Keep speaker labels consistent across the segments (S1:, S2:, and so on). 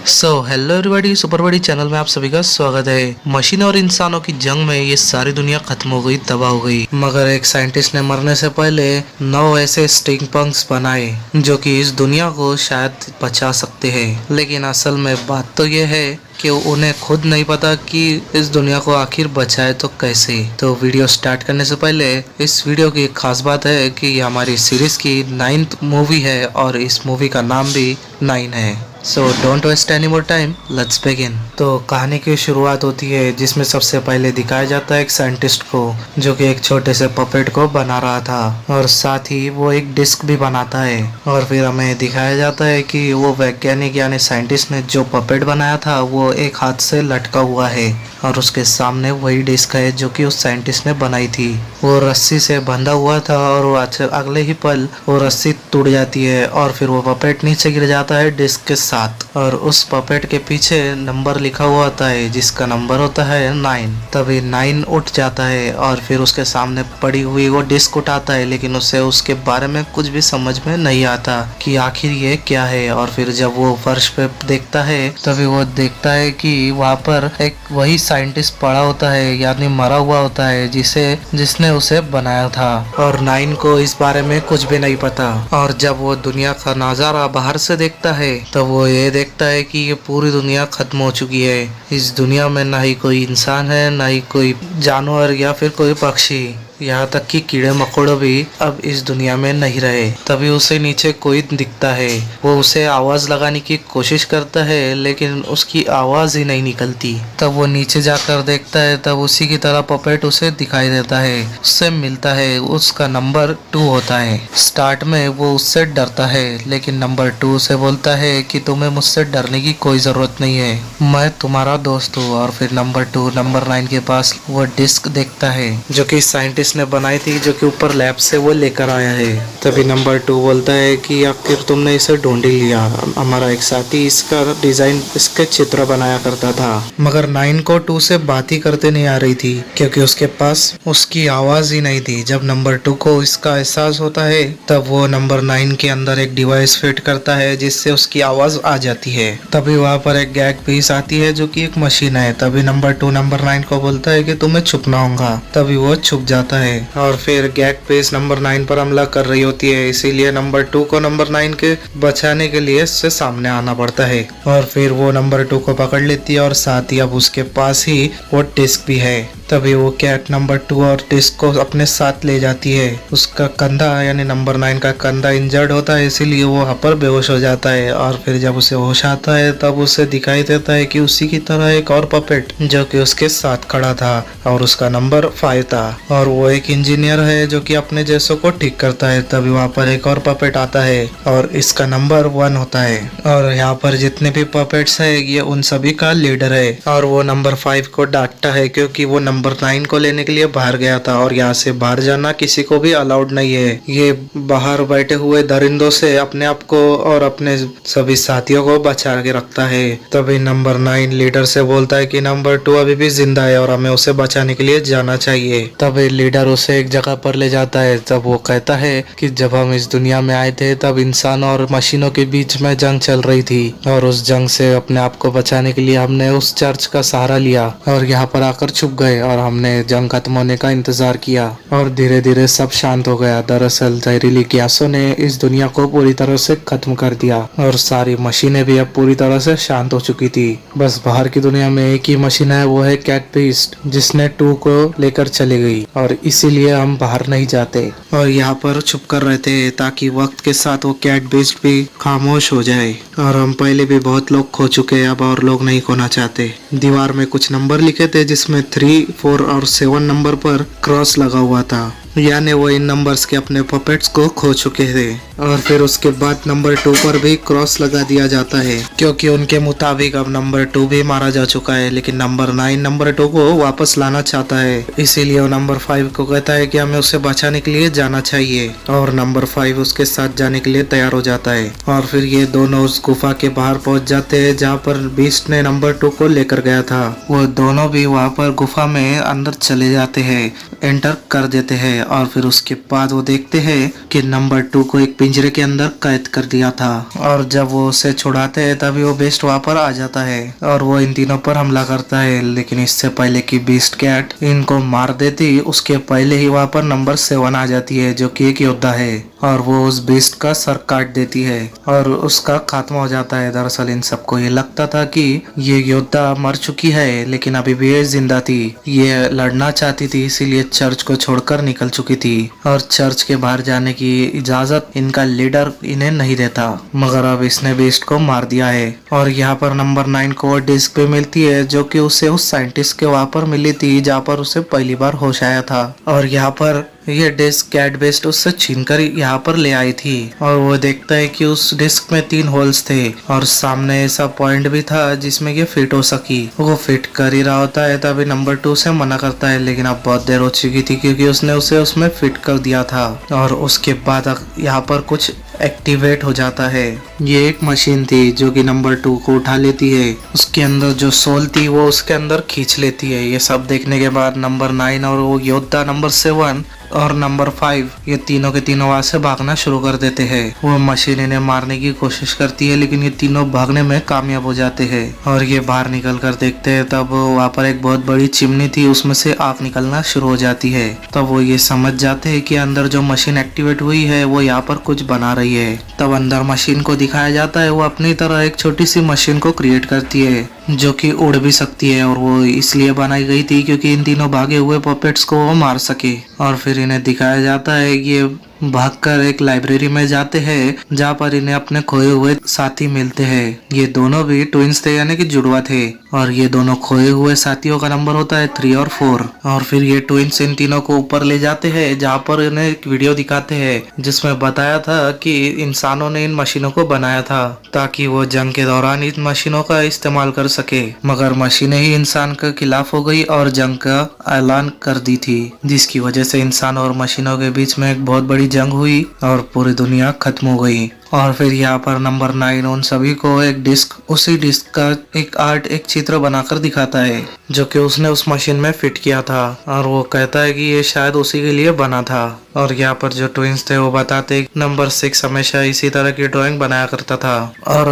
S1: Hello everybody, super बड़ी channel में आप सभी का स्वागत है। मशीन और इंसानों की जंग में ये सारी दुनिया खत्म हो गई, तबाह हो गई, मगर एक साइंटिस्ट ने मरने से पहले 9 ऐसे स्टिंग पंक्स बनाए जो कि इस दुनिया को शायद बचा सकते हैं। लेकिन असल में बात तो ये है कि उन्हें खुद नहीं पता कि इस दुनिया को आखिर बचाए तो कैसे। तो वीडियो स्टार्ट करने से पहले इस वीडियो की एक खास बात है कि ये हमारी सीरीज की 9th मूवी है और इस मूवी का नाम भी 9 है। So don't waste any more time, let's begin. तो कहानी की शुरुआत होती है जिसमें सबसे पहले दिखाया जाता है एक साइंटिस्ट को जो कि एक छोटे से पपेट को बना रहा था और साथ ही वो एक डिस्क भी बनाता है। और फिर हमें दिखाया जाता है कि वो वैज्ञानिक यानी साइंटिस्ट ने जो पपेट बनाया था वो एक हाथ से लटका हुआ है और उसके सामने वही डिस्क है जो कि उस साइंटिस्ट ने बनाई थी। वो रस्सी से बंधा हुआ था और वो अगले ही पल वो रस्सी टूट जाती है और फिर वो पपेट नीचे गिर जाता है डिस्क के साथ। और उस पपेट के पीछे नंबर लिखा हुआ होता है जिसका नंबर होता है 9। तभी 9 उठ जाता है और फिर उसके सामने पड़ी हुई वो डिस्क उठाता है, लेकिन उसे उसके बारे में कुछ भी समझ में नहीं आता कि आखिर ये क्या है। और फिर जब वो फर्श पे देखता है तभी वो देखता है कि वहाँ पर एक वही साइंटिस्ट पड़ा होता है यानी मरा हुआ होता है जिसने उसे बनाया था। और 9 को इस बारे में कुछ भी नहीं पता। और जब वो दुनिया का नजारा बाहर से देखता है तो वो ये देखता है कि ये पूरी दुनिया खत्म हो चुकी है। इस दुनिया में ना ही कोई इंसान है, ना ही कोई जानवर या फिर कोई पक्षी, यहाँ तक कि कीड़े मकोड़े भी अब इस दुनिया में नहीं रहे। तभी उसे नीचे कोई दिखता है। वो उसे आवाज लगाने की कोशिश करता है लेकिन उसकी आवाज ही नहीं निकलती। तब वो नीचे जाकर देखता है, तब उसी की तरह पपेट उसे दिखाई देता है, उससे मिलता है। उसका नंबर 2 होता है। स्टार्ट में वो उससे डरता है लेकिन नंबर 2 उसे बोलता है कि तुम्हें मुझसे डरने की कोई जरूरत नहीं है, मैं तुम्हारा दोस्त हूँ। और फिर नंबर 2 नंबर 9 के पास वो डिस्क देखता है जो कि साइंटिस्ट ने बनाई थी, जो कि ऊपर लैब से वो लेकर आया है। तभी नंबर 2 बोलता है कि आखिर तुमने इसे ढूंढ ही लिया, हमारा एक साथी इसका डिजाइन, इसके चित्र बनाया करता था। मगर 9 को 2 से बात ही करते नहीं आ रही थी क्योंकि उसके पास उसकी आवाज ही नहीं थी। जब नंबर 2 को इसका एहसास होता है तब वो नंबर 9 के अंदर एक डिवाइस फिट करता है जिससे उसकी आवाज आ जाती है। तभी वहाँ पर एक गैग पीस आती है जो कि एक मशीन है। तभी नंबर 2 नंबर 9 को बोलता है कि तुम्हें छुपना होगा। तभी वो छुप जाता है और फिर गैग पेस नंबर 9 पर हमला कर रही होती है, इसीलिए नंबर 2 को नंबर 9 के बचाने के लिए इससे सामने आना पड़ता है। और फिर वो नंबर 2 को पकड़ लेती है और साथ ही अब उसके पास ही वो डिस्क भी है। तभी वो कैट नंबर 2 और डिस्क को अपने साथ ले जाती है। उसका कंधा यानी नंबर 9 का कंधा इंजर्ड होता है, इसीलिए वो वहाँ पर बेहोश हो जाता है। और फिर जब उसे होश आता है तब उसे दिखाई देता है कि उसी की तरह एक और पपेट जो कि उसके साथ खड़ा था और उसका नंबर 5 था और वो एक इंजीनियर है जो कि अपने जैसों को ठीक करता है। तभी वहाँ पर एक और पपेट आता है और इसका नंबर 1 होता है। और यहाँ पर जितने भी पपेट्स है ये उन सभी का लीडर है। और वो नंबर 5 को डांटता है क्योंकि वो नंबर 9 को लेने के लिए बाहर गया था और यहाँ से बाहर जाना किसी को भी अलाउड नहीं है। ये बाहर बैठे हुए दरिंदों से अपने आप को और अपने सभी साथियों को बचा के रखता है। तभी नंबर 9 लीडर से बोलता है कि नंबर 2 अभी भी जिंदा है और हमें उसे बचाने के लिए जाना चाहिए। तभी लीडर उसे एक जगह पर ले जाता है। तब वो कहता है कि जब हम इस दुनिया में आए थे तब इंसान और मशीनों के बीच में जंग चल रही थी और उस जंग से अपने आप को बचाने के लिए हमने उस चर्च का सहारा लिया और यहाँ पर आकर छुप गए और हमने जंग खत्म होने का इंतजार किया और धीरे धीरे सब शांत हो गया। दरअसल जहरीली गैसों ने इस दुनिया को पूरी तरह से खत्म कर दिया और सारी मशीनें भी अब पूरी तरह से शांत हो चुकी थी। बस बाहर की दुनिया में एक ही मशीन है, वो है कैट बीस्ट, जिसने 2 को लेकर चली गई और इसीलिए हम बाहर नहीं जाते और यहाँ पर छुप कर रहते हैं ताकि वक्त के साथ वो कैट बीस्ट भी खामोश हो जाए। और हम पहले भी बहुत लोग खो चुके हैं, अब और लोग नहीं खोना चाहते। दीवार में कुछ नंबर लिखे थे जिसमें 3, 4 और 7 नंबर पर क्रॉस लगा हुआ था, यानी वो इन नंबर्स के अपने पपेट्स को खो चुके थे। और फिर उसके बाद नंबर 2 पर भी क्रॉस लगा दिया जाता है क्योंकि उनके मुताबिक अब नंबर 2 भी मारा जा चुका है। लेकिन नंबर 9 नंबर 2 को वापस लाना चाहता है, इसीलिए वो नंबर 5 को कहता है कि हमें उसे बचाने के लिए जाना चाहिए और नंबर 5 उसके साथ जाने के लिए तैयार हो जाता है। और फिर ये दोनों उस गुफा के बाहर पहुंच जाते हैं जहाँ पर बीस्ट ने नंबर 2 को लेकर गया था। वो दोनों भी वहाँ पर गुफा में अंदर चले जाते हैं, एंटर कर देते हैं और फिर उसके बाद वो देखते हैं कि नंबर 2 को एक पिंजरे के अंदर कैद कर दिया था। और जब वो उसे छुड़ाते हैं तभी वो बीस्ट वहाँ पर आ जाता है और वो इन तीनों पर हमला करता है। लेकिन इससे पहले कि बीस्ट कैट इनको मार देती, उसके पहले ही वहाँ पर नंबर 7 आ जाती है जो कि एक योद्धा है और वो उस बीस्ट का सर काट देती है और उसका खात्मा हो जाता है। दरअसल इन सबको ये लगता था कि ये योद्धा मर चुकी है, लेकिन अभी भी ये जिंदा थी। ये लड़ना चाहती थी, इसीलिए चर्च को छोड़कर निकल चुकी थी और चर्च के बाहर जाने की इजाजत इनका लीडर इन्हें नहीं देता। मगर अब इसने बीस्ट को मार दिया है और यहाँ पर नंबर 9 को डिस्क पे मिलती है जो कि उसे उस साइंटिस्ट के वहाँ पर मिली थी जहाँ पर उसे पहली बार होश आया था। और यहाँ पर ये डिस्क कैट बेस्ट उससे छीनकर यहाँ पर ले आई थी और वो देखता है कि उस डिस्क में 3 होल्स थे और सामने ऐसा पॉइंट भी था जिसमें ये फिट हो सकी। वो फिट कर ही रहा होता है तभी नंबर 2 से मना करता है, लेकिन अब बहुत देर हो चुकी थी क्योंकि उसने उसे उसमें फिट कर दिया था। और उसके बाद यहाँ पर कुछ एक्टिवेट हो जाता है। ये एक मशीन थी जो कि नंबर 2 को उठा लेती है, उसके अंदर जो सोल थी वो उसके अंदर खींच लेती है। ये सब देखने के बाद नंबर 9 और वो योद्धा नंबर 7 और नंबर 5 ये तीनों के तीनों वहां से भागना शुरू कर देते हैं। वो मशीन इन्हें मारने की कोशिश करती है लेकिन ये तीनों भागने में कामयाब हो जाते हैं और ये बाहर निकल कर देखते हैं तब वहाँ पर एक बहुत बड़ी चिमनी थी, उसमें से आग निकलना शुरू हो जाती है। तब वो ये समझ जाते हैं कि अंदर जो मशीन एक्टिवेट हुई है वो यहाँ पर कुछ बना रही है। तब अंदर मशीन को दिखाया जाता है वो अपनी तरह एक छोटी सी मशीन को क्रिएट करती है जो कि उड़ भी सकती है और वो इसलिए बनाई गई थी क्योंकि इन तीनों भागे हुए पपेट्स को वो मार सके। और फिर इन्हें दिखाया जाता है ये भागकर एक लाइब्रेरी में जाते हैं जहाँ पर इन्हें अपने खोए हुए साथी मिलते हैं। ये दोनों भी ट्विंस थे यानी कि जुड़वा थे और ये दोनों खोए हुए साथियों का नंबर होता है 3 और 4। और फिर ये ट्विंस इन तीनों को ऊपर ले जाते हैं जहाँ पर इन्हें एक वीडियो दिखाते हैं जिसमें बताया था कि इंसानों ने इन मशीनों को बनाया था ताकि वो जंग के दौरान इन मशीनों का इस्तेमाल कर सके। मगर मशीनें ही इंसान के खिलाफ हो गई और जंग का ऐलान कर दी थी, जिसकी वजह से इंसान और मशीनों के बीच में एक बहुत बड़ी जंग हुई और पूरी दुनिया खत्म हो गई। और फिर यहाँ पर नंबर 9 उन सभी को एक डिस्क, उसी डिस्क का एक चित्र बनाकर दिखाता है जो कि उसने उस मशीन में फिट किया था और वो कहता है कि ये शायद उसी के लिए बना था। और यहाँ पर जो ट्विंस थे वो बताते नंबर 6 हमेशा इसी तरह की ड्राइंग बनाया करता था और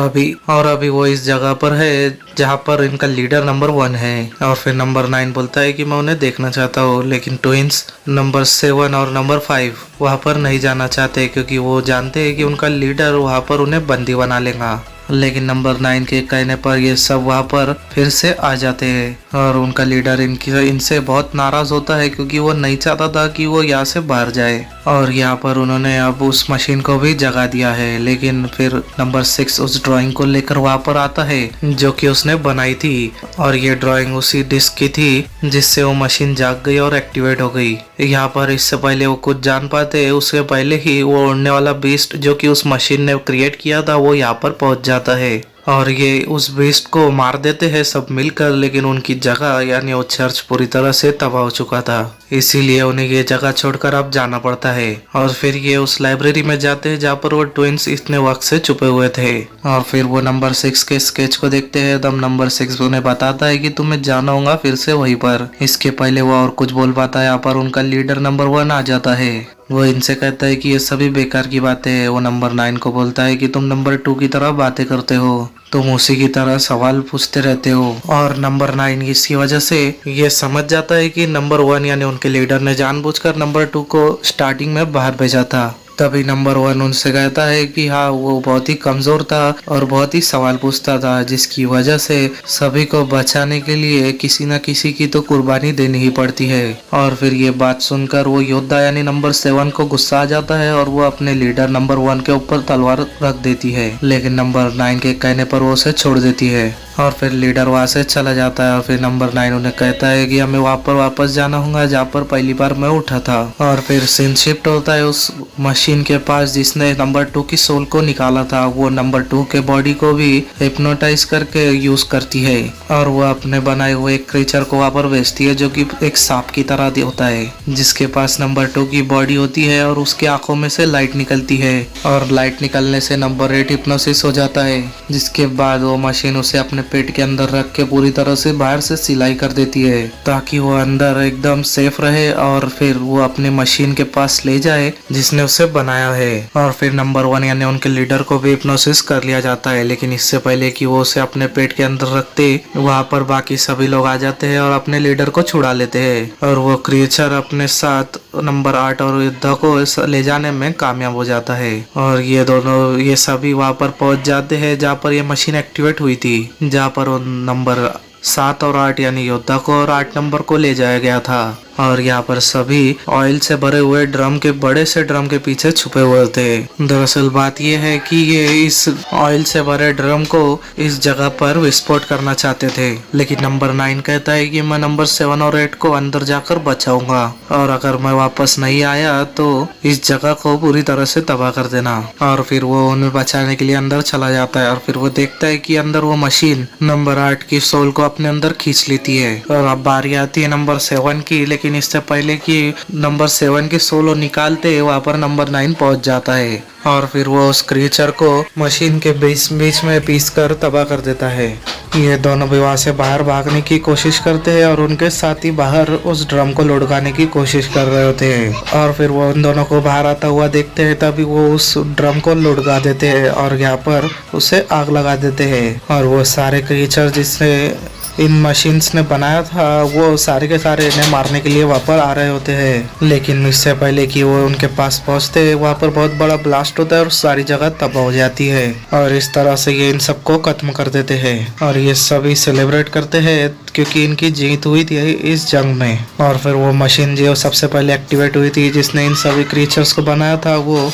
S1: अभी वो इस जगह पर है जहाँ पर इनका लीडर नंबर 1 है। और फिर नंबर 9 बोलता है कि मैं उन्हें देखना चाहता हूँ, लेकिन ट्विंस नंबर 7 और नंबर 5 वहाँ पर नहीं जाना चाहते क्योंकि वो जानते हैं कि उनका लीडर वहाँ पर उन्हें बंदी बना लेगा। लेकिन नंबर 9 के कहने पर ये सब वहाँ पर फिर से आ जाते हैं और उनका लीडर इनसे बहुत नाराज होता है क्योंकि वो नहीं चाहता था कि वो यहाँ से बाहर जाए। और यहाँ पर उन्होंने अब उस मशीन को भी जगा दिया है, लेकिन फिर नंबर 6 उस ड्राइंग को लेकर वहाँ पर आता है जो कि उसने बनाई थी और ये ड्राइंग उसी डिस्क की थी जिससे वो मशीन जाग गई और एक्टिवेट हो गई। यहाँ पर इससे पहले वो कुछ जान पाते उससे पहले ही वो उड़ने वाला बीस्ट जो कि उस मशीन ने क्रिएट किया था वो यहाँ पर पहुंच जाता है और ये उस बीस्ट को मार देते हैं सब मिलकर। लेकिन उनकी जगह यानी वो चर्च पूरी तरह से तबाह हो चुका था, इसीलिए उन्हें ये जगह छोड़कर अब जाना पड़ता है। और फिर ये उस लाइब्रेरी में जाते हैं जहाँ पर वो ट्विंस इतने वक्त से छुपे हुए थे और फिर वो नंबर 6 के स्केच को देखते हैं। तब नंबर 6 उन्हें बताता है कि तुम्हें जाना होगा फिर से वहीं पर। इसके पहले वो और कुछ बोल पाता है यहाँ पर उनका लीडर नंबर 1 आ जाता है। वो इनसे कहता है कि ये सभी बेकार की बातें है। वो नंबर 9 को बोलता है कि तुम नंबर 2 की तरह बातें करते हो, तुम उसी की तरह सवाल पूछते रहते हो। और नंबर 9 इसकी वजह से ये समझ जाता है कि नंबर 1 यानी उनके लीडर ने जानबूझकर नंबर 2 को स्टार्टिंग में बाहर भेजा था। तभी नंबर 1 उनसे कहता है कि हाँ वो बहुत ही कमजोर था और बहुत ही सवाल पूछता था, जिसकी वजह से सभी को बचाने के लिए किसी न किसी की तो कुर्बानी देनी ही पड़ती है। और फिर ये बात सुनकर वो योद्धा यानी नंबर 7 को गुस्सा आ जाता है और वो अपने लीडर नंबर 1 के ऊपर तलवार रख देती है, लेकिन नंबर 9 के कहने पर वो उसे छोड़ देती है और फिर लीडर वहाँ से चला जाता है। और फिर नंबर 9 उन्हें कहता है कि हमें वहाँ पर वापस जाना होगा जहाँ पर पहली बार मैं उठा था। और फिर सीन शिफ्ट होता है उस मशीन के पास जिसने नंबर 2 की सोल को निकाला था। वो नंबर 2 के बॉडी को भी हिप्नोटाइज करके यूज करती है और वो अपने बनाए हुए एक क्रीचर को वहाँ पर भेजती है जो कि एक सांप की तरह होता है, जिसके पास नंबर 2 की बॉडी होती है और उसकी आंखों में से लाइट निकलती है और लाइट निकलने से नंबर 8 हिप्नोसिस हो जाता है, जिसके बाद वो मशीन उसे अपने पेट के अंदर रख के पूरी तरह से बाहर से सिलाई कर देती है ताकि वो अंदर एकदम सेफ रहे और फिर वो अपनी मशीन के पास ले जाए जिसने उसे बनाया है। और फिर नंबर 1 यानी उनके लीडर को भी हिप्नोसिस कर लिया जाता है, लेकिन इससे पहले कि वो उसे अपने पेट के अंदर रखते वहाँ पर बाकी सभी लोग आ जाते हैं और अपने लीडर को छुड़ा लेते हैं और वो क्रिएचर अपने साथ नंबर 8 और युद्धा को ले जाने में कामयाब हो जाता है। और ये सभी वहाँ पर पहुंच जाते हैं जहाँ पर ये मशीन एक्टिवेट हुई थी, जहाँ पर वो नंबर 7 और 8 यानी योद्धा को और 8 नंबर को ले जाया गया था। और यहाँ पर सभी ऑयल से भरे हुए ड्रम के बड़े से ड्रम के पीछे छुपे हुए थे। दरअसल बात यह है कि ये इस ऑयल से भरे ड्रम को इस जगह पर विस्फोट करना चाहते थे, लेकिन नंबर 9 कहता है कि मैं नंबर 7 और 8 को अंदर जाकर बचाऊंगा और अगर मैं वापस नहीं आया तो इस जगह को पूरी तरह से तबाह कर देना। और फिर वो उन्हें बचाने के लिए अंदर चला जाता है और फिर वो देखता है कि अंदर वो मशीन नंबर 8 की सोल को अपने अंदर खींच लेती है। और अब बारी आती है नंबर 7 की, लेकिन इससे पहले कि नंबर 7 की सोलो निकालते वहाँ पर नंबर 9 पहुंच जाता है और फिर वो उस क्रिएचर को मशीन के बीच में पीस कर तबाह कर देता है। ये दोनों भी वहाँ से बाहर भागने की कोशिश करते हैं और उनके साथी बाहर उस ड्रम को लुढ़काने की कोशिश कर रहे होते हैं और फिर वो उन दोनों को बाहर आता हुआ देखते हैं, तभी वो उस ड्रम को लुढ़का देते हैं और यहाँ पर उसे आग लगा देते हैं। और वो सारे क्रिएचर जिसने इन मशीन्स ने बनाया था वो सारे के सारे इन्हें मारने के लिए वहाँ पर आ रहे होते हैं, लेकिन इससे पहले कि वो उनके पास पहुँचते वहाँ पर बहुत बड़ा ब्लास्ट होता है और सारी जगह तबाह हो जाती है और इस तरह से ये इन सबको खत्म कर देते हैं। और ये सभी सेलिब्रेट करते हैं क्योंकि इनकी जीत हुई थी इस जंग में। और फिर वो मशीन जो सबसे पहले एक्टिवेट हुई थी जिसने इन सभी क्रीचर्स को बनाया था वो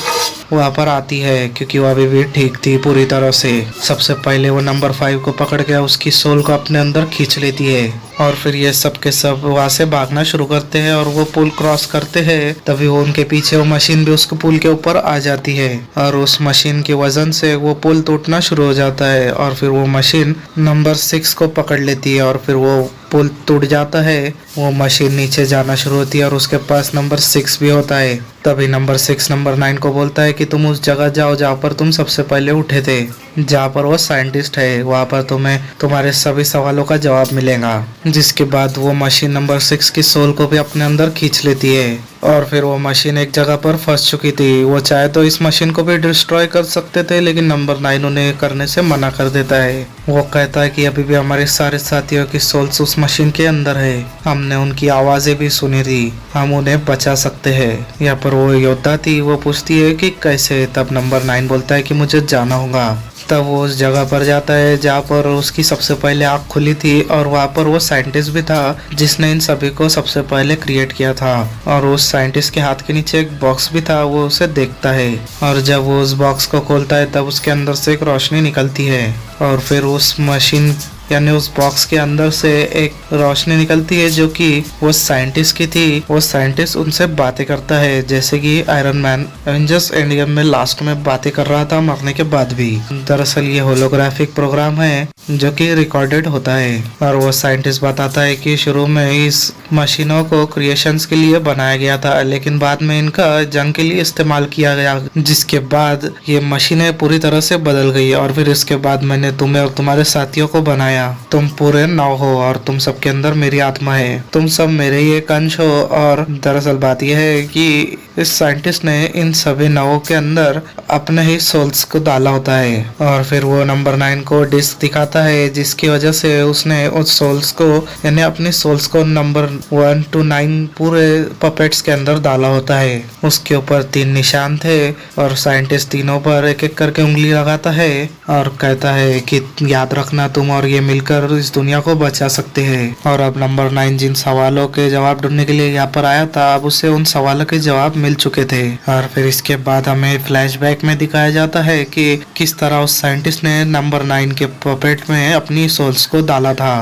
S1: वहाँ पर आती है क्योंकि वो अभी भी ठीक थी पूरी तरह से। सबसे पहले वो नंबर 5 को पकड़ के उसकी सोल को अपने अंदर खींच लेती है और फिर ये सब के सब वहाँ से भागना शुरू करते हैं और वो पुल क्रॉस करते हैं, तभी वो उनके पीछे वो मशीन भी उसके पुल के ऊपर आ जाती है और उस मशीन के वजन से वो पुल टूटना शुरू हो जाता है और फिर वो मशीन नंबर 6 को पकड़ लेती है और फिर वो पुल टूट जाता है। वो मशीन नीचे जाना शुरू होती है और उसके पास नंबर 6 भी होता है। तभी नंबर 6 नंबर 9 को बोलता है कि तुम उस जगह जाओ जहाँ पर तुम सबसे पहले उठे थे, जहाँ पर वो साइंटिस्ट है, वहाँ पर तुम्हें तुम्हारे सभी सवालों का जवाब मिलेगा। जिसके बाद वो मशीन नंबर 6 की सोल को भी अपने अंदर खींच लेती है और फिर वो मशीन एक जगह पर फंस चुकी थी। वो चाहे तो इस मशीन को भी डिस्ट्रॉय कर सकते थे, लेकिन नंबर 9 उन्हें करने से मना कर देता है। वो कहता है कि अभी भी हमारे सारे साथियों की सोल्स उस मशीन के अंदर है, हमने उनकी आवाजें भी सुनी थी, हम उन्हें बचा सकते हैं। यहाँ पर वो योद्धा थी, वो पूछती है कि कैसे, तब नंबर 9 बोलता है कि मुझे जाना होगा। तब वो उस जगह पर जाता है जहाँ पर उसकी सबसे पहले आँख खुली थी और वहाँ पर वो साइंटिस्ट भी था जिसने इन सभी को सबसे पहले क्रिएट किया था। और उस साइंटिस्ट के हाथ के नीचे एक बॉक्स भी था, वो उसे देखता है और जब वो उस बॉक्स को खोलता है तब उसके अंदर से एक रोशनी निकलती है और फिर उस मशीन यानी उस बॉक्स के अंदर से एक रोशनी निकलती है जो कि वो साइंटिस्ट की थी। वो साइंटिस्ट उनसे बातें करता है जैसे कि iron man Avengers end game में लास्ट में बातें कर रहा था मरने के बाद भी। दरअसल ये होलोग्राफिक प्रोग्राम है जो कि रिकॉर्डेड होता है और वो साइंटिस्ट बताता है कि शुरू में इस मशीनों को क्रिएशंस के लिए बनाया गया था, लेकिन बाद में इनका जंग के लिए इस्तेमाल किया गया, जिसके बाद ये मशीनें पूरी तरह से बदल गई और फिर इसके बाद मैंने तुम्हें और तुम्हारे साथियों को बनाया। तुम पूरे 9 हो और तुम सबके अंदर मेरी आत्मा है, तुम सब मेरे ही एक अंश हो। और दरअसल बात यह है कि इस साइंटिस्ट ने इन सभी 9 के अंदर अपने ही सोल्स को डाला होता है और फिर वो नंबर 9 को डिस्क दिखाता है जिसकी वजह से उसने उस सोल्स को यानी अपनी सोल्स को नंबर 1 to 9 पूरे पपेट्स के अंदर डाला होता है। उसके ऊपर 3 निशान थे और साइंटिस्ट तीनों पर एक एक करके उंगली लगाता है और कहता है कि याद रखना तुम और ये मिलकर इस दुनिया को बचा सकते हैं। और अब नंबर 9 जिन सवालों के जवाब ढूंढने के लिए यहाँ पर आया था, अब उसे उन सवालों के जवाब मिल चुके थे। और फिर इसके बाद हमें फ्लैशबैक में दिखाया जाता है कि किस तरह उस साइंटिस्ट ने नंबर 9 के पपेट में अपनी सोल्स को डाला था।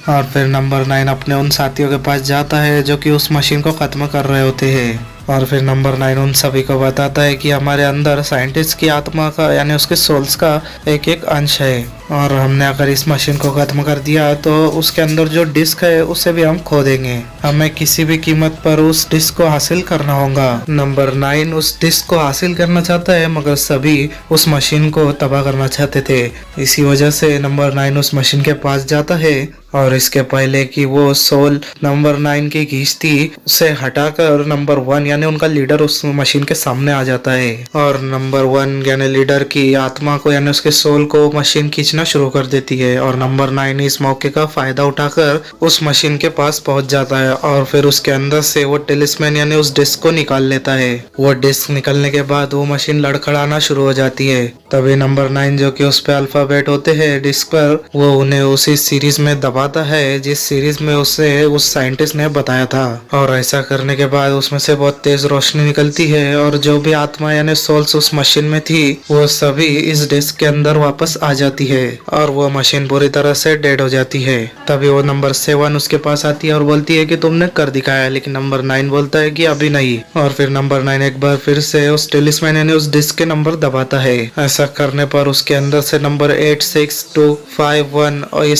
S1: और फिर नंबर 9 अपने उन साथियों के पास जाता है जो कि उस मशीन को खत्म कर रहे होते हैं और फिर नंबर 9 उन सभी को बताता है कि हमारे अंदर साइंटिस्ट की आत्मा का यानी उसके सोल्स का एक एक अंश है और हमने अगर इस मशीन को खत्म कर दिया तो उसके अंदर जो डिस्क है उसे भी हम खो देंगे। हमें किसी भी कीमत पर उस डिस्क को हासिल करना होगा। नंबर 9 उस डिस्क को हासिल करना चाहता है, मगर सभी उस मशीन को तबाह करना चाहते थे। इसी वजह से नंबर 9 उस मशीन के पास जाता है और इसके पहले कि वो सोल नंबर 9 की खींचती उसे हटाकर नंबर 1 यानी उनका लीडर उस मशीन के सामने आ जाता है और नंबर 1 यानी लीडर की आत्मा को यानी उसके सोल को मशीन खींचना शुरू कर देती है। और नंबर 9 इस मौके का फायदा उठाकर उस मशीन के पास पहुंच जाता है और फिर उसके अंदर से वो टेलिस्मैन यानी उस डिस्क को निकाल लेता है। वो डिस्क निकलने के बाद वो मशीन लड़खड़ाना शुरू हो जाती है। तभी नंबर 9 जो कि उस पे अल्फाबेट होते हैं डिस्क पर, वो उन्हें उसी सीरीज में दबाता है जिस सीरीज में उसे उस साइंटिस्ट ने बताया था। और ऐसा करने के बाद उसमें से बहुत तेज रोशनी निकलती है और जो भी आत्मा यानी सोल्स उस मशीन में थी वो सभी इस डिस्क के अंदर वापस आ जाती है और वो मशीन पूरी तरह से डेड हो जाती है। तभी वो नंबर 7 उसके पास आती है और बोलती है कि तुमने कर दिखाया, लेकिन नंबर 9 बोलता है कि अभी नहीं। और फिर नंबर 9 एक बार फिर से उस टेलिस्मैन यानी उस डिस्क के नंबर दबाता है। ऐसा करने पर उसके अंदर से नंबर 8, 6, 2, 5, 1 और ये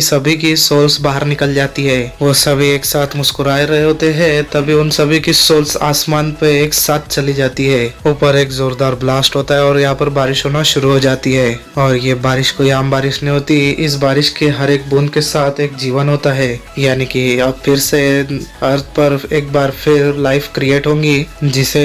S1: सभी की सोल्स बाहर निकल जाती है। वो सभी एक साथ मुस्कुराए रहे होते हैं। तभी उन सभी की सोल्स आसमान पे एक साथ चली जाती है। ऊपर एक जोरदार ब्लास्ट होता है और यहाँ पर बारिश होना शुरू हो जाती है। और ये बारिश कोई आम बारिश नहीं होती, इस बारिश के हर एक बूंद के साथ एक जीवन होता है। यानी कि अब फिर से अर्थ पर एक बार फिर लाइफ क्रिएट होंगी जिसे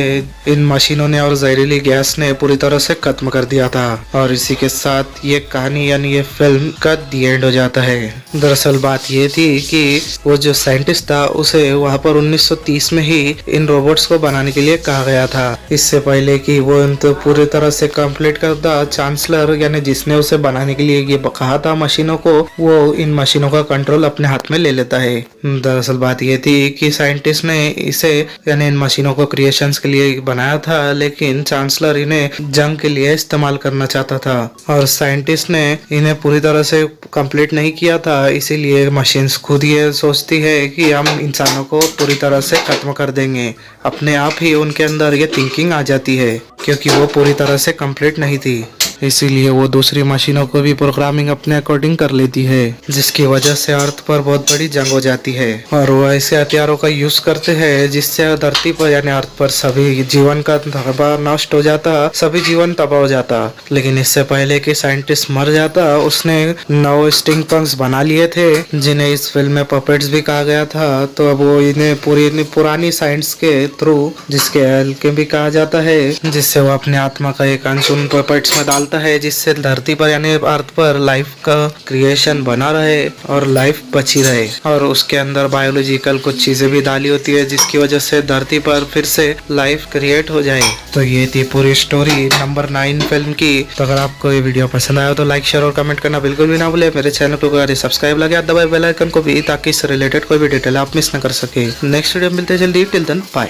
S1: इन मशीनों ने और जहरीली गैस ने पूरी तरह से खत्म कर दिया था। और इसी के साथ ये कहानी यानी ये फिल्म का दी एंड हो जाता है। दरअसल बात ये थी कि वो जो साइंटिस्ट था उसे वहाँ पर 1930 में ही इन रोबोट्स को बनाने के लिए कहा गया था। इससे पहले कि वो तो पूरी तरह से कंप्लीट करता, चांसलर यानी जिसने उसे बनाने के लिए ये कहा था मशीनों को, वो इन मशीनों का कंट्रोल अपने हाथ में ले लेता है। दरअसल बात ये थी कि साइंटिस्ट ने इसे यानी इन मशीनों को क्रिएशंस के लिए बनाया था, लेकिन चांसलर इन्हें जंग के लिए इस्तेमाल करना चाहता था और साइंटिस्ट ने इन्हें पूरी तरह से कंप्लीट नहीं किया था। इसीलिए मशीन्स खुद ये सोचती है कि हम इंसानों को पूरी तरह से खत्म कर देंगे। अपने आप ही उनके अंदर ये थिंकिंग आ जाती है क्योंकि वो पूरी तरह से कंप्लीट नहीं थी। इसीलिए वो दूसरी मशीनों को भी प्रोग्रामिंग अपने अकॉर्डिंग कर लेती है, जिसकी वजह से अर्थ पर बहुत बड़ी जंग हो जाती है। और वो ऐसे हथियारों का यूज करते हैं जिससे धरती पर यानी अर्थ पर सभी जीवन का तबाह नष्ट हो जाता, सभी जीवन तबाह हो जाता। लेकिन इससे पहले कि साइंटिस्ट मर जाता, उसने 9 स्टिंग पंक्स बना लिए थे जिन्हें इस फिल्म में पपेट्स भी कहा गया था। तो अब वो इन्हें पुरानी साइंस के थ्रू, जिसके एल्केमी भी कहा जाता है, जिससे वो अपने आत्मा का एक अंश उन पपेट्स में डालता है जिससे धरती पर यानी अर्थ पर लाइफ का क्रिएशन बना रहे और लाइफ बची रहे। और उसके अंदर बायोलॉजिकल कुछ चीजें भी डाली होती है जिसकी वजह से धरती पर फिर से लाइफ क्रिएट हो जाए। तो ये थी पूरी स्टोरी नंबर 9 फिल्म की। तो अगर आपको ये वीडियो पसंद आया तो लाइक, शेयर और कमेंट करना बिल्कुल भी ना भूले। मेरे चैनल को अगर सब्सक्राइब लगे दबाए बेल आइकन को भी, ताकि इससे रिलेटेड कोई भी डिटेल आप मिस न कर सके। नेक्स्ट वीडियो मिलते जल्दी। Till then bye.